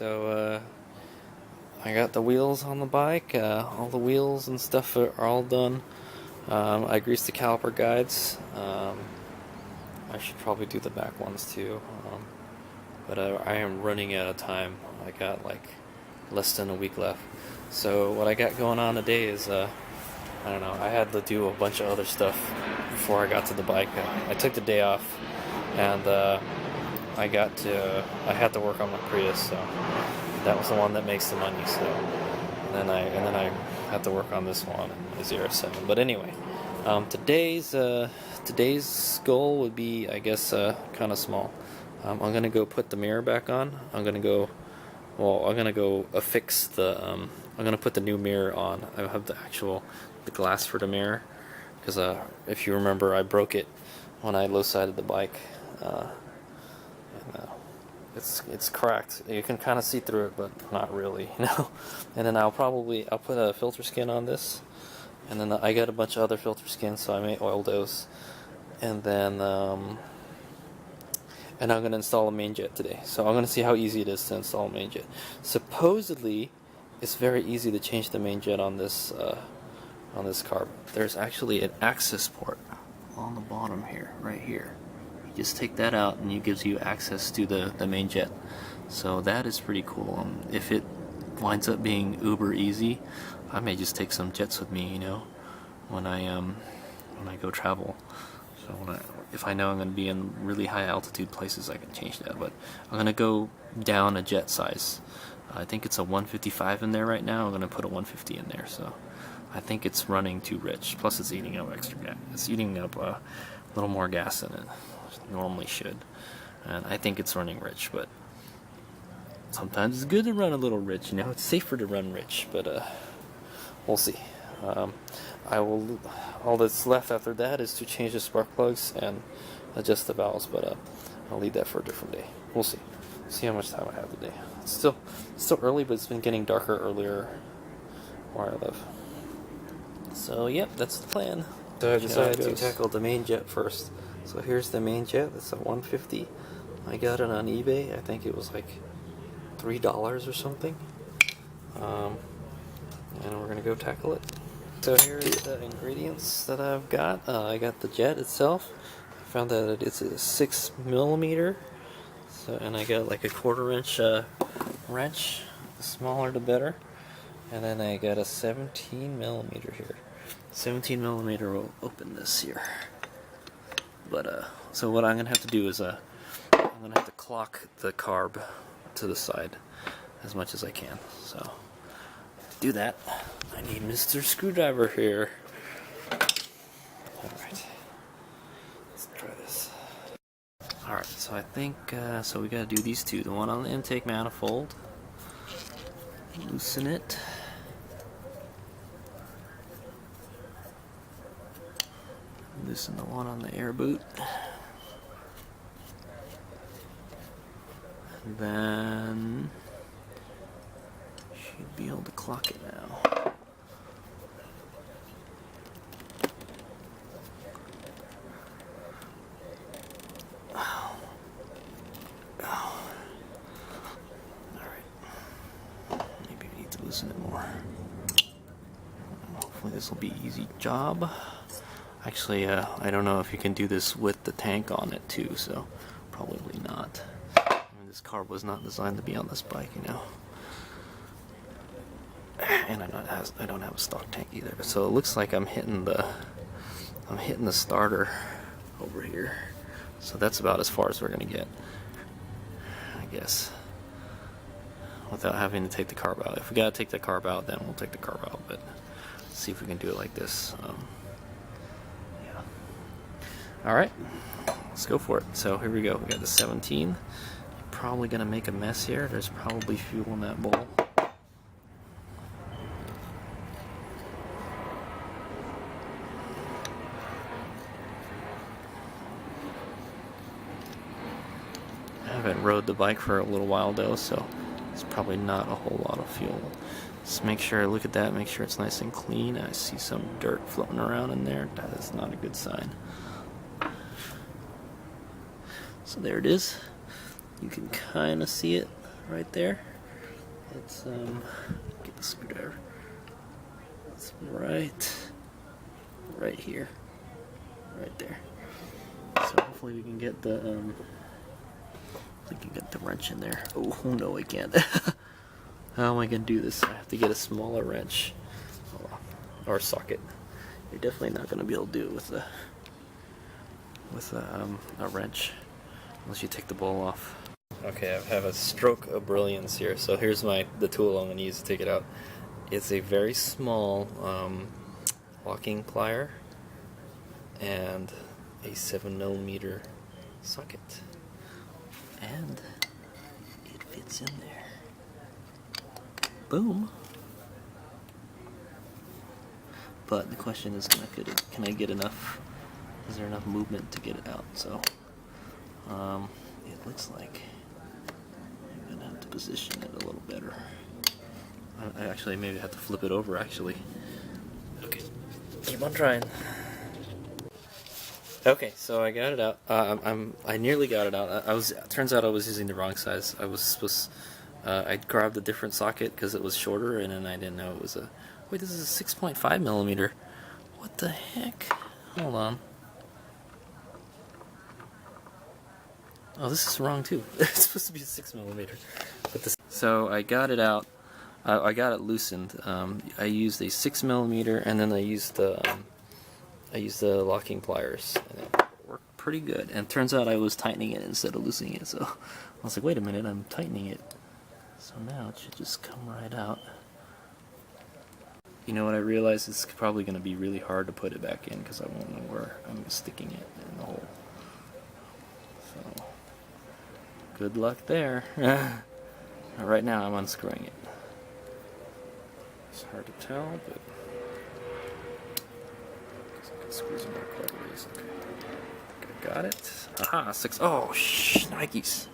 So I got the wheels on the bike. All the wheels and stuff are all done. I greased the caliper guides. I should probably do the back ones too. But I am running out of time. I got like less than a week left. So what I got going on today is I don't know. I had to do a bunch of other stuff before I got to the bike. I took the day off, and I had to work on my Prius. So that was the one that makes the money. So and then I had to work on this one, my 07. But anyway, today's goal would be, I guess, kind of small. I'm gonna go put the mirror back on. I'm gonna go affix the. I'm gonna put the new mirror on. I have the glass for the mirror, because if you remember, I broke it when I low-sided the bike. It's cracked. You can kind of see through it, but not really, you know. And then I'll put a filter skin on this, and then I got a bunch of other filter skins, so I may oil those, and then and I'm gonna install a main jet today. So I'm gonna see how easy it is to install a main jet. Supposedly, it's very easy to change the main jet on this Carb. There's actually an access port on the bottom here, right here. You just take that out, and it gives you access to the main jet. So that is pretty cool. If it winds up being uber easy, I may just take some jets with me, you know, when I go travel. So if I know I'm going to be in really high altitude places, I can change that. But I'm going to go down a jet size. I think it's a 155 in there right now. I'm going to put a 150 in there. So I think it's running too rich. Plus it's eating up extra gas. It's eating up a little more gas than it normally should. And I think it's running rich, but sometimes it's good to run a little rich. You know, it's safer to run rich, but we'll see. All that's left after that is to change the spark plugs and adjust the valves, but I'll leave that for a different day. We'll see. See how much time I have today. It's still early, but it's been getting darker earlier where I live. So yep, that's the plan. So I decided to tackle the main jet first. So here's the main jet. It's a 150. I got it on eBay. I think it was like $3 or something. And we're gonna go tackle it. So here's the ingredients that I've got. I got the jet itself. I found that it's a 6mm. So, and I got like a 1/4" wrench. The smaller the better. And then I got a 17mm here. 17mm will open this here. But so what I'm gonna have to do is I'm gonna have to clock the carb to the side as much as I can. So to do that, I need Mr. Screwdriver here. Alright, let's try this. Alright, so I think, so we gotta do these two. The one on the intake manifold, loosen it. Loosen the one on the air boot. And then should be able to clock it now. Oh. Alright. Maybe we need to loosen it more. Hopefully this will be an easy job. Actually, I don't know if you can do this with the tank on it too, so probably not. I mean, this carb was not designed to be on this bike, you know. And I don't have a stock tank either. So it looks like I'm hitting the starter over here. So that's about as far as we're gonna get, I guess, without having to take the carb out. If we gotta take the carb out, then we'll take the carb out. But let's see if we can do it like this. Alright, let's go for it. So here we go. We got the 17. Probably gonna make a mess here. There's probably fuel in that bowl. I haven't rode the bike for a little while though, so it's probably not a whole lot of fuel. Just make sure, look at that, make sure it's nice and clean. I see some dirt floating around in there. That is not a good sign. So there it is. You can kind of see it right there. Let's get the screwdriver. It's right here, right there. So hopefully we can get the wrench in there. Oh no, I can't. How am I gonna do this? I have to get a smaller wrench or socket. You're definitely not gonna be able to do it with a wrench unless you take the bowl off. Okay, I have a stroke of brilliance here. So here's the tool I'm gonna use to take it out. It's a very small locking plier and a 7mm socket, and it fits in there. Boom. But the question is, can I get enough? Is there enough movement to get it out? So it looks like I'm gonna have to position it a little better. I actually maybe have to flip it over. Actually, okay. Keep on trying. Okay, so I got it out. I nearly got it out. Turns out I was using the wrong size. I grabbed a different socket because it was shorter, and then I didn't know it was a. Wait, this is a 6.5mm. What the heck? Hold on. Oh, this is wrong too. It's supposed to be a 6mm. So I got it out. I got it loosened. I used a 6mm, and then I used the locking pliers, and it worked pretty good. And it turns out I was tightening it instead of loosening it. So I was like, wait a minute, I'm tightening it. So now it should just come right out. You know what I realized? It's probably going to be really hard to put it back in because I won't know where I'm sticking it in the hole. So good luck there. Right now I'm unscrewing it. It's hard to tell, but I can squeeze it more quite ways. Okay, got it. Aha, 6. Oh, Nikes.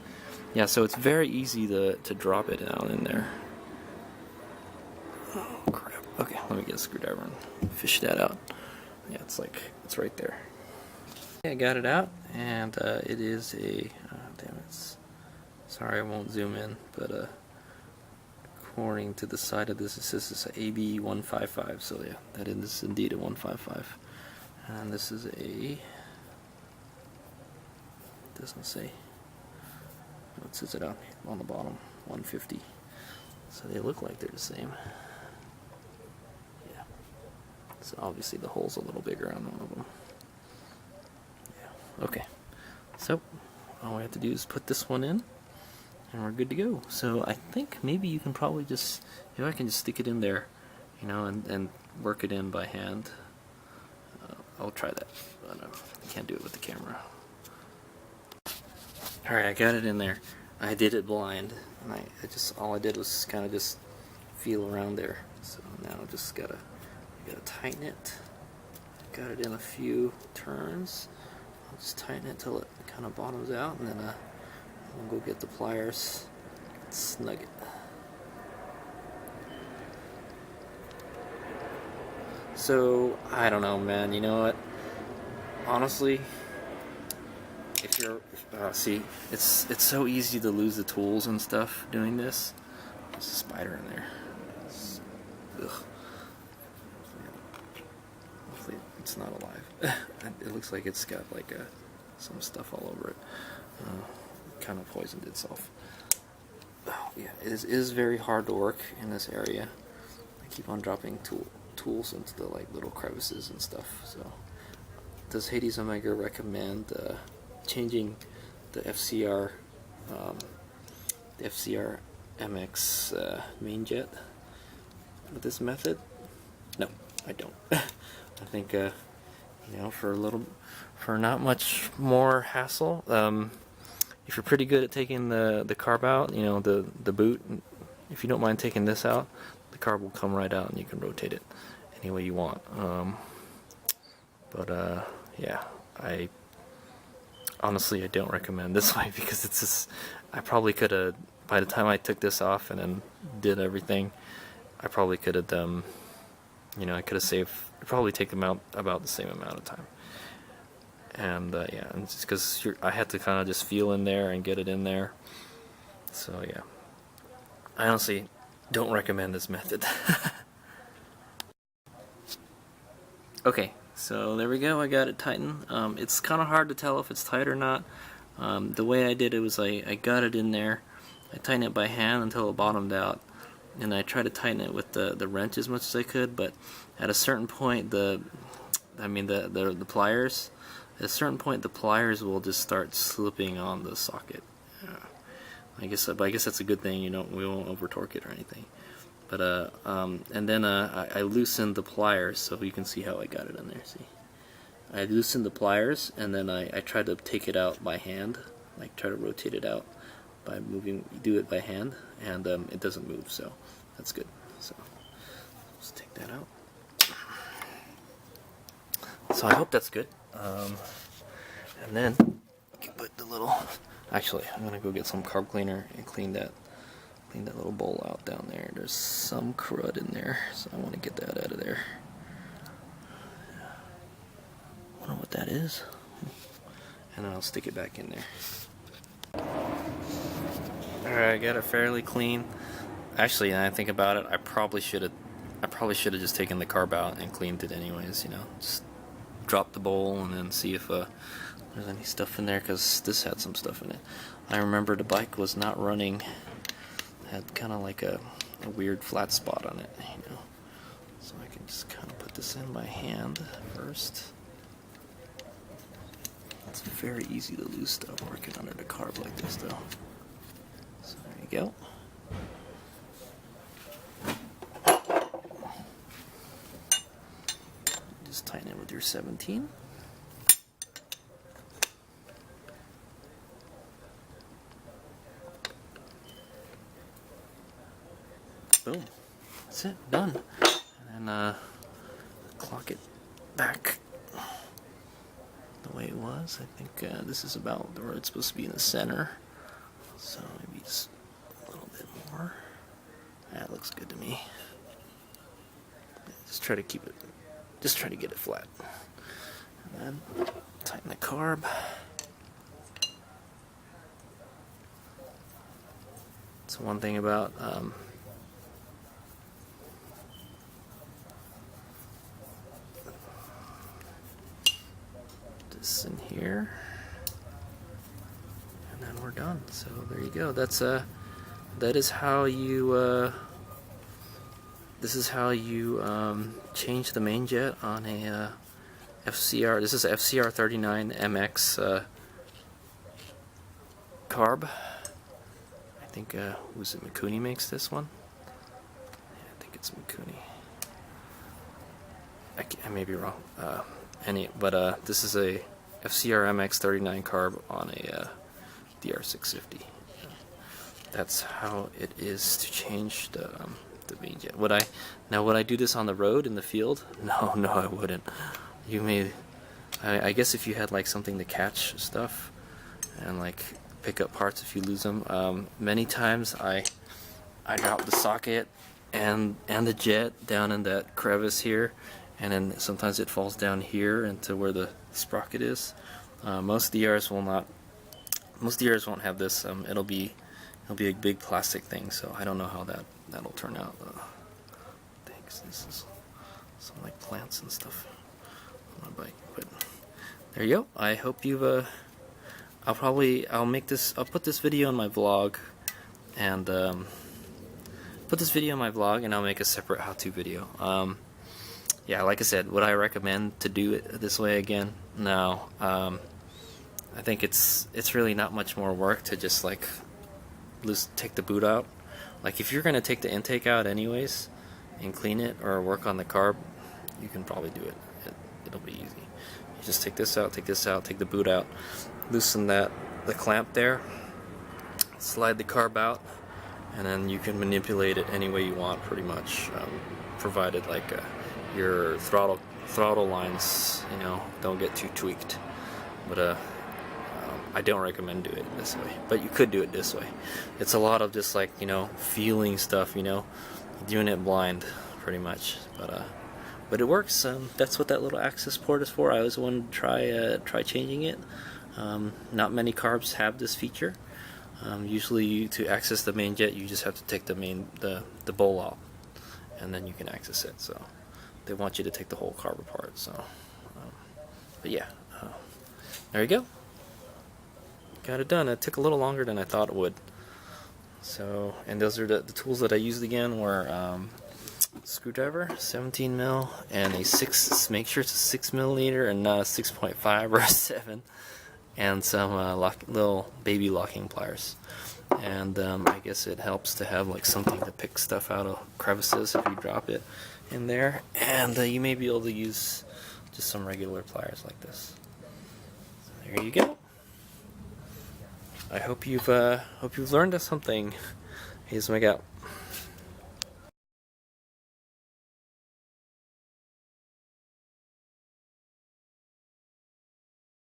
Yeah, so it's very easy to drop it down in there. Oh crap. Okay, let me get a screwdriver and fish that out. Yeah, it's right there. Okay, I got it out, and it is a. Damn it. Sorry, I won't zoom in, but according to the side of this, it says it's a AB155. So yeah, that is indeed a 155, and this is a. It doesn't say. What says it on the bottom? 150. So they look like they're the same. Yeah. So obviously the hole's a little bigger on one of them. Yeah. Okay. So all we have to do is put this one in, and we're good to go. So I think maybe you can probably just, if I can just stick it in there, you know, and work it in by hand. I'll try that. But I can't do it with the camera. Alright, I got it in there. I did it blind, and all I did was kind of just feel around there. So now I just gotta tighten it. Got it in a few turns. I'll just tighten it till it kind of bottoms out, and then I'll go get the pliers, snug it. So I don't know, man. You know what? Honestly. If you're, see, it's so easy to lose the tools and stuff doing this. There's a spider in there. Ugh. Hopefully it's not alive. It looks like it's got like some stuff all over it. It kind of poisoned itself. Oh, yeah, it is very hard to work in this area. I keep on dropping tools into the little crevices and stuff. So, does HadesOmega recommend changing the FCR-MX main jet with this method? No, I don't. I think you know, for not much more hassle, if you're pretty good at taking the carb out, you know, the boot, if you don't mind taking this out, the carb will come right out and you can rotate it any way you want. Yeah, honestly, I don't recommend this way because it's just, I probably could have, by the time I took this off and then did everything, I probably could have done, you know, I could have saved, probably take them out about the same amount of time. And yeah, and just because I had to kind of just feel in there and get it in there. So yeah, I honestly, Don't recommend this method. Okay, so there we go. I got it tightened. It's kind of hard to tell if it's tight or not. The way I did it was I got it in there. I tightened it by hand until it bottomed out, and I tried to tighten it with the wrench as much as I could. But at a certain point, the pliers. At a certain point, the pliers will just start slipping on the socket. I guess that's a good thing. We won't over torque it or anything. But and then I loosened the pliers, so you can see how I got it in there. See, I loosened the pliers, and then I tried to take it out by hand, like try to rotate it out by moving. Do it by hand, and it doesn't move, so that's good. So let's take that out. So I hope that's good. And then you can put the little. Actually, I'm gonna go get some carb cleaner and clean that little bowl out down there. There's some crud in there, so I want to get that out of there. I wonder what that is. And then I'll stick it back in there. Alright, I got it fairly clean. Actually, now I think about it, I probably should have just taken the carb out and cleaned it anyways, Just drop the bowl and then see if there's any stuff in there, because this had some stuff in it. I remember the bike was not running. Had kind of like a weird flat spot on it, So I can just kind of put this in by hand first. It's very easy to lose stuff working under the carb like this, though. So there you go. Just tighten it with your 17. Boom. That's it. Done. And then clock it back the way it was. I think this is about where it's supposed to be in the center. So maybe just a little bit more. That looks good to me. Just try to keep it. Just try to get it flat. And then tighten the carb. So one thing about this in here, and then we're done. So there you go. That is how you change the main jet on a FCR. This is a FCR-39MX carb. I think was it Mikuni makes this one? Yeah, I think it's Mikuni. I may be wrong. But this is a FCR-MX 39 carb on a DR650. That's how it is to change the main jet. Would I do this on the road in the field? No, I wouldn't. You may. I guess if you had like something to catch stuff and like pick up parts if you lose them. Many times I drop the socket and the jet down in that crevice here. And then sometimes it falls down here into where the sprocket is. Most DRs will not. Most DRs won't have this. It'll be a big plastic thing. So I don't know how that'll turn out. Thanks. This is some like plants and stuff on my bike. But there you go. I hope you've. I'll put this video in my vlog, and I'll make a separate how-to video. Yeah, like I said, would I recommend to do it this way again? No. I think it's really not much more work to just like take the boot out. Like if you're gonna take the intake out anyways and clean it or work on the carb, you can probably do it. It'll be easy. You just take this out, take the boot out, loosen the clamp there, slide the carb out, and then you can manipulate it any way you want, pretty much, provided like your throttle lines, don't get too tweaked. But I don't recommend doing it this way. But you could do it this way. It's a lot of just like feeling stuff, doing it blind, pretty much. But it works. That's what that little access port is for. I always wanted to try changing it. Not many carbs have this feature. Usually to access the main jet, you just have to take the bowl off, and then you can access it. So they want you to take the whole carb apart. So, but yeah, there you go. Got it done. It took a little longer than I thought it would. So, and those are the tools that I used again were screwdriver, 17 mil, and a 6. Make sure it's a 6 millimeter and not a 6.5 or a 7, and some little baby locking pliers. And I guess it helps to have like something to pick stuff out of crevices if you drop it in there. And you may be able to use just some regular pliers like this. So there you go. I hope you've learned something. HadesOmega out.